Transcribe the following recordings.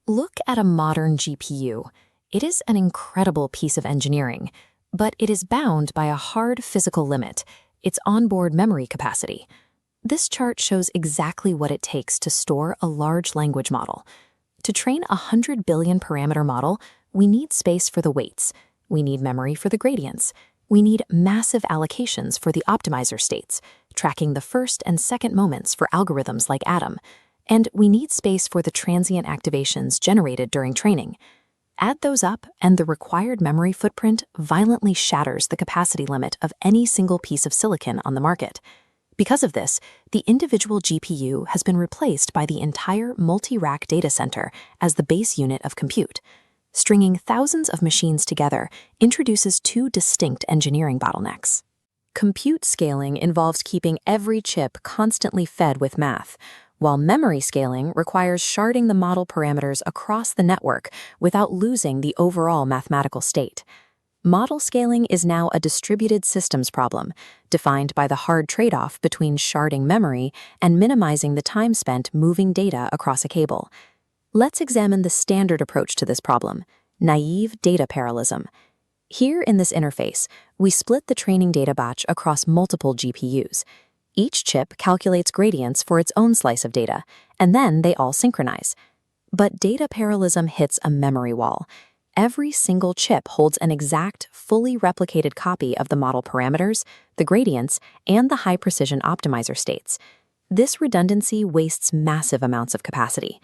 Look at a modern GPU. It is an incredible piece of engineering, but it is bound by a hard physical limit, its onboard memory capacity. This chart shows exactly what it takes to store a large language model. To train a 100 billion parameter model, we need space for the weights. We need memory for the gradients. We need massive allocations for the optimizer states, tracking the first and second moments for algorithms like Atom. And we need space for the transient activations generated during training. Add those up, and the required memory footprint violently shatters the capacity limit of any single piece of silicon on the market. Because of this, the individual GPU has been replaced by the entire multi-rack data center as the base unit of compute. Stringing thousands of machines together introduces two distinct engineering bottlenecks. Compute scaling involves keeping every chip constantly fed with math, while memory scaling requires sharding the model parameters across the network without losing the overall mathematical state. Model scaling is now a distributed systems problem, defined by the hard trade-off between sharding memory and minimizing the time spent moving data across a cable. Let's examine the standard approach to this problem, naive data parallelism. Here in this interface, we split the training data batch across multiple GPUs. Each chip calculates gradients for its own slice of data, and then they all synchronize. But data parallelism hits a memory wall. Every single chip holds an exact, fully replicated copy of the model parameters, the gradients, and the high-precision optimizer states. This redundancy wastes massive amounts of capacity.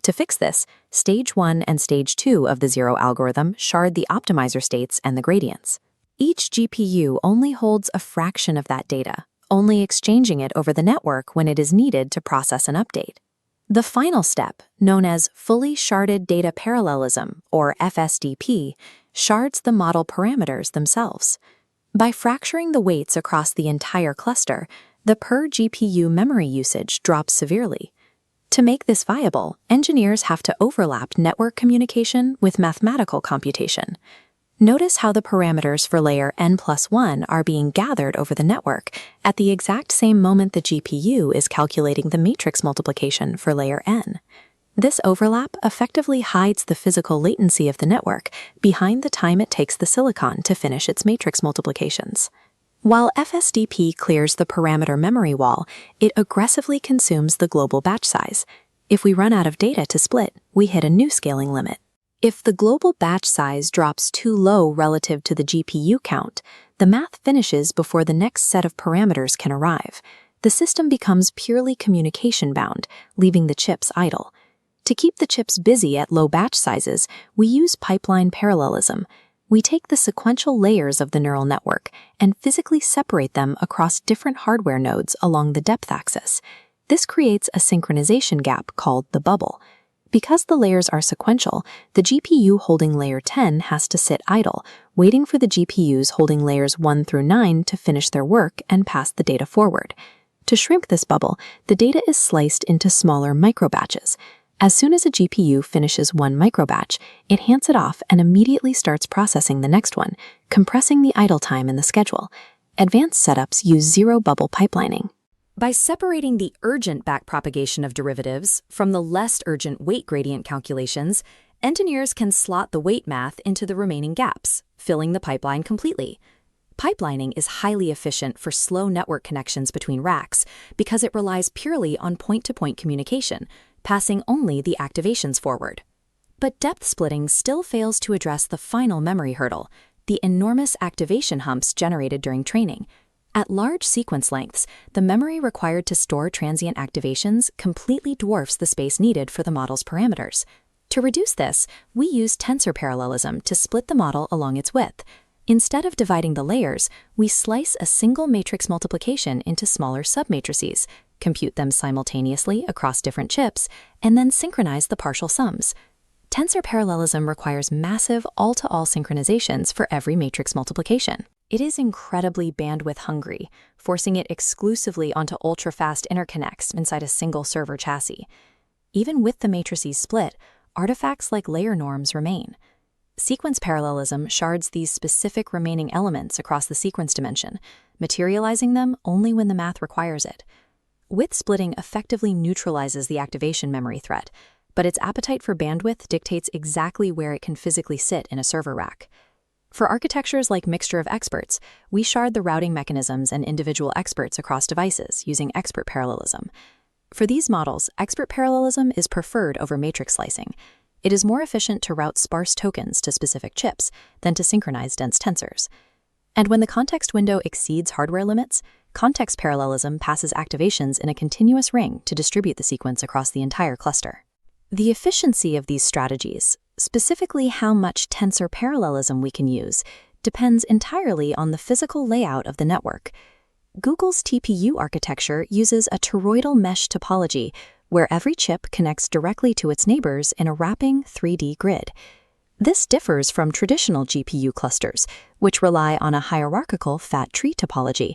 To fix this, Stage 1 and Stage 2 of the Zero algorithm shard the optimizer states and the gradients. Each GPU only holds a fraction of that data, only exchanging it over the network when it is needed to process an update. The final step, known as fully sharded data parallelism, or FSDP, shards the model parameters themselves. By fracturing the weights across the entire cluster, the per-GPU memory usage drops severely. To make this viable, engineers have to overlap network communication with mathematical computation. Notice how the parameters for layer n+1 are being gathered over the network at the exact same moment the GPU is calculating the matrix multiplication for layer n. This overlap effectively hides the physical latency of the network behind the time it takes the silicon to finish its matrix multiplications. While FSDP clears the parameter memory wall, it aggressively consumes the global batch size. If we run out of data to split, we hit a new scaling limit. If the global batch size drops too low relative to the GPU count, the math finishes before the next set of parameters can arrive. The system becomes purely communication-bound, leaving the chips idle. To keep the chips busy at low batch sizes, we use pipeline parallelism. We take the sequential layers of the neural network and physically separate them across different hardware nodes along the depth axis. This creates a synchronization gap called the bubble. Because the layers are sequential, the GPU holding layer 10 has to sit idle, waiting for the GPUs holding layers 1 through 9 to finish their work and pass the data forward. To shrink this bubble, the data is sliced into smaller microbatches. As soon as a GPU finishes one microbatch, it hands it off and immediately starts processing the next one, compressing the idle time in the schedule. Advanced setups use zero-bubble pipelining. By separating the urgent backpropagation of derivatives from the less urgent weight gradient calculations, engineers can slot the weight math into the remaining gaps, filling the pipeline completely. Pipelining is highly efficient for slow network connections between racks because it relies purely on point-to-point communication, passing only the activations forward. But depth splitting still fails to address the final memory hurdle, the enormous activation humps generated during training. At large sequence lengths, the memory required to store transient activations completely dwarfs the space needed for the model's parameters. To reduce this, we use tensor parallelism to split the model along its width. Instead of dividing the layers, we slice a single matrix multiplication into smaller submatrices, compute them simultaneously across different chips, and then synchronize the partial sums. Tensor parallelism requires massive all-to-all synchronizations for every matrix multiplication. It is incredibly bandwidth-hungry, forcing it exclusively onto ultra-fast interconnects inside a single server chassis. Even with the matrices split, artifacts like layer norms remain. Sequence parallelism shards these specific remaining elements across the sequence dimension, materializing them only when the math requires it. Width splitting effectively neutralizes the activation memory threat, but its appetite for bandwidth dictates exactly where it can physically sit in a server rack. For architectures like Mixture of Experts, we shard the routing mechanisms and individual experts across devices using expert parallelism. For these models, expert parallelism is preferred over matrix slicing. It is more efficient to route sparse tokens to specific chips than to synchronize dense tensors. And when the context window exceeds hardware limits, context parallelism passes activations in a continuous ring to distribute the sequence across the entire cluster. The efficiency of these strategies, specifically how much tensor parallelism we can use, depends entirely on the physical layout of the network. Google's TPU architecture uses a toroidal mesh topology, where every chip connects directly to its neighbors in a wrapping 3D grid. This differs from traditional GPU clusters, which rely on a hierarchical fat tree topology.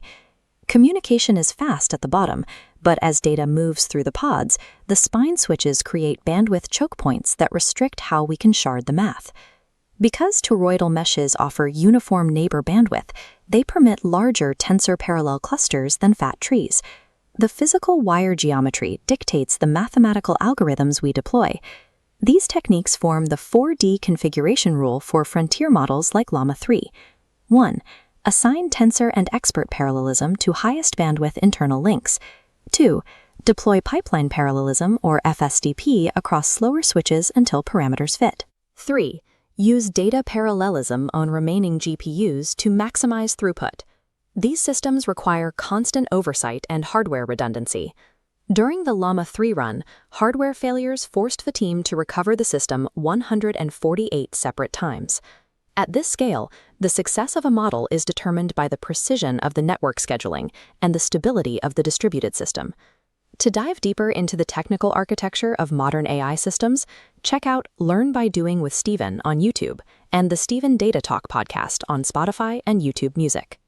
Communication is fast at the bottom, but as data moves through the pods, the spine switches create bandwidth choke points that restrict how we can shard the math. Because toroidal meshes offer uniform neighbor bandwidth, they permit larger tensor parallel clusters than fat trees. The physical wire geometry dictates the mathematical algorithms we deploy. These techniques form the 4D configuration rule for frontier models like Llama 3. 1. Assign tensor and expert parallelism to highest bandwidth internal links. 2. Deploy pipeline parallelism, or FSDP, across slower switches until parameters fit. 3. Use data parallelism on remaining GPUs to maximize throughput. These systems require constant oversight and hardware redundancy. During the Llama 3 run, hardware failures forced the team to recover the system 148 separate times. At this scale, the success of a model is determined by the precision of the network scheduling and the stability of the distributed system. To dive deeper into the technical architecture of modern AI systems, check out Learn by Doing with Stephen on YouTube and the Stephen Data Talk podcast on Spotify and YouTube Music.